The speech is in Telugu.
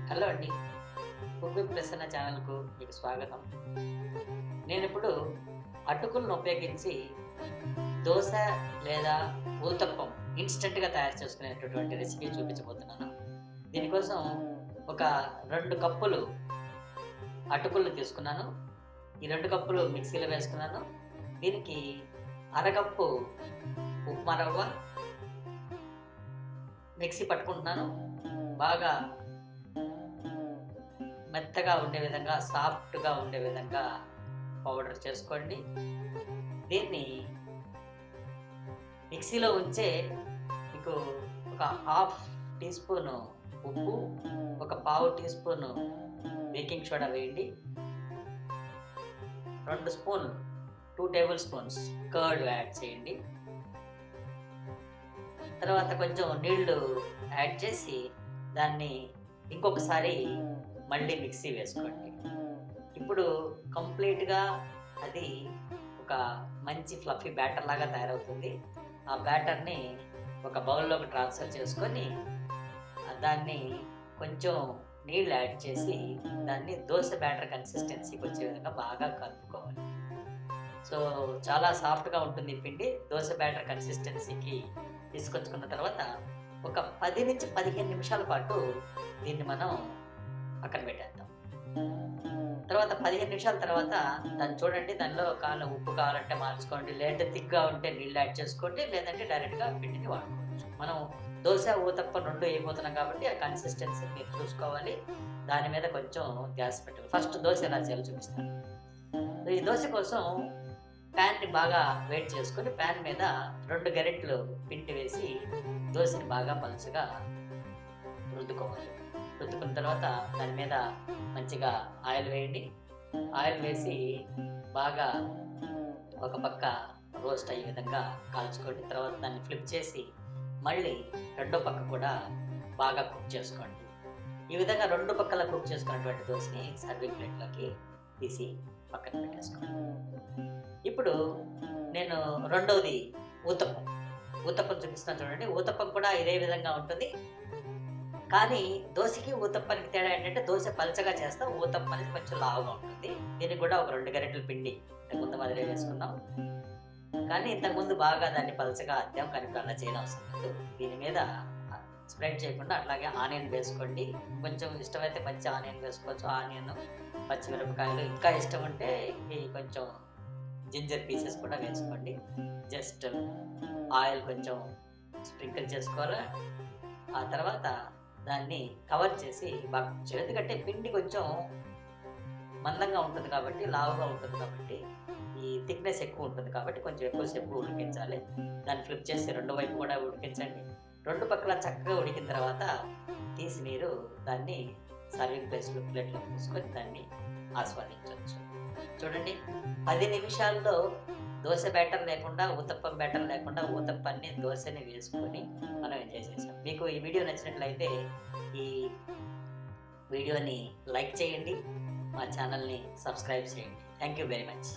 హలో అండి, కుక్ విత్ ప్రసన్న ఛానల్కు మీకు స్వాగతం. నేను ఇప్పుడు అటుకులను ఉపయోగించి దోశ లేదా ఊతప్పం ఇన్స్టెంట్గా తయారు చేసుకునేటటువంటి రెసిపీ చూపించబోతున్నాను. దీనికోసం ఒక 2 కప్పులు అటుకులు తీసుకున్నాను. ఈ 2 కప్పులు మిక్సీలో వేసుకున్నాను. దీనికి అరకప్పు ఉప్మా రవ్వ మిక్సీ పట్టుకుంటున్నాను. బాగా మెత్తగా ఉండే విధంగా, సాఫ్ట్గా ఉండే విధంగా పౌడర్ చేసుకోండి. దీన్ని మిక్సీలో ఉంచే మీకు ఒక ½ టీ స్పూను ఉప్పు, ఒక పావు టీ స్పూను బేకింగ్ సోడా వేయండి. 2 టేబుల్ స్పూన్స్ కర్డ్ యాడ్ చేయండి. తర్వాత కొంచెం నీళ్లు యాడ్ చేసి దాన్ని ఇంకొకసారి మళ్ళీ మిక్సీ వేసుకోండి. ఇప్పుడు కంప్లీట్గా అది ఒక మంచి ఫ్లఫీ బ్యాటర్ లాగా తయారవుతుంది. ఆ బ్యాటర్ని ఒక బౌల్లోకి ట్రాన్స్ఫర్ చేసుకొని దాన్ని కొంచెం నీళ్ళు యాడ్ చేసి దాన్ని దోశ బ్యాటర్ కన్సిస్టెన్సీకి వచ్చే విధంగా బాగా కలుపుకోవాలి. సో చాలా సాఫ్ట్గా ఉంటుంది పిండి. దోశ బ్యాటర్ కన్సిస్టెన్సీకి తీసుకొచ్చుకున్న తర్వాత ఒక 10 నుంచి 15 నిమిషాల పాటు దీన్ని మనం పక్కన పెట్టేద్దాం. తర్వాత 15 నిమిషాల తర్వాత దాన్ని చూడండి, దానిలో ఉప్పు కావాలంటే మార్చుకోండి, లేదంటే థిక్గా ఉంటే నీళ్ళు యాడ్ చేసుకోండి, లేదంటే డైరెక్ట్గా పిండిని వాడుకోవచ్చు. మనం దోశ ఊతప్ప 2 వేయబోతున్నాం కాబట్టి ఆ కన్సిస్టెన్సీ మీరు చూసుకోవాలి. దాని మీద కొంచెం గ్యాస్ పెట్టాలి. ఫస్ట్ దోశ ఎలా చేయాలో చూపిస్తాను. ఈ దోశ కోసం ప్యాన్ని బాగా వేడి చేసుకొని ప్యాన్ మీద 2 గరిటెలు పిండి వేసి దోశని బాగా పలుచగా రుద్దుకోవాలి. రుద్దుకున్న తర్వాత దాని మీద మంచిగా ఆయిల్ వేయండి. ఆయిల్ వేసి బాగా ఒక పక్క రోస్ట్ అయ్యే విధంగా కాల్చుకోండి. తర్వాత దాన్ని ఫ్లిప్ చేసి మళ్ళీ రెండో పక్క కూడా బాగా కుక్ చేసుకోండి. ఈ విధంగా 2 పక్కల కుక్ చేసుకున్నటువంటి దోశని సర్వింగ్ ప్లేట్లోకి తీసి పక్కన పెట్టేసుకోండి. ఇప్పుడు నేను రెండవది ఊతప్పం చూపిస్తాను చూడండి. ఊతప్పం కూడా ఇదే విధంగా ఉంటుంది. కానీ దోశకి ఊతప్పానికి తేడా ఏంటంటే దోశ పలచగా చేస్తాం, ఊతప్పం అనేది కొంచెం లావుగా ఉంటుంది. దీనికి కూడా ఒక 2 గరిటెల పిండి ఇంతకుముందు మాదిరి వేసుకున్నాం. కానీ ఇంతకుముందు బాగా దాన్ని పలచగా అద్దాం, కానీ ఇప్పుడు అలా చేయడం అవసరం లేదు. దీని మీద స్ప్రెడ్ చేయకుండా అట్లాగే ఆనియన్ వేసుకోండి. కొంచెం ఇష్టమైతే పచ్చి ఆనియన్ వేసుకోవచ్చు. ఆనియన్, పచ్చిమిరపకాయలు, ఇంకా ఇష్టం ఉంటే ఇవి కొంచెం జింజర్ పీసెస్ కూడా వేసుకోండి. జస్ట్ ఆయిల్ కొంచెం స్ప్రింకిల్ చేసుకోవాలి. ఆ తర్వాత దాన్ని కవర్ చేసి బాగా కుక్ చేయాలి. ఎందుకంటే పిండి కొంచెం మందంగా ఉంటుంది కాబట్టి, లావుగా ఉంటుంది కాబట్టి, ఈ థిక్నెస్ ఎక్కువ ఉంటుంది కాబట్టి కొంచెం ఎక్కువసేపు ఉడికించాలి. దాన్ని ఫ్లిప్ చేసి 2 వైపు కూడా ఉడికించండి. 2 పక్కల చక్కగా ఉడికిన తర్వాత తీసి మీరు దాన్ని సర్వింగ్ ప్లేట్లో తీసుకొని దాన్ని ఆస్వాదించవచ్చు. చూడండి, 10 నిమిషాల్లో దోశ బ్యాటర్ లేకుండా, ఊతప్పం బ్యాటర్ లేకుండా ఊతప్పాన్ని దోశని వేసుకొని మనం ఎంజాయ్ చేసాం. మీకు ఈ వీడియో నచ్చినట్లయితే ఈ వీడియోని లైక్ చేయండి, మా ఛానల్ని సబ్స్క్రైబ్ చేయండి. Thank you very much.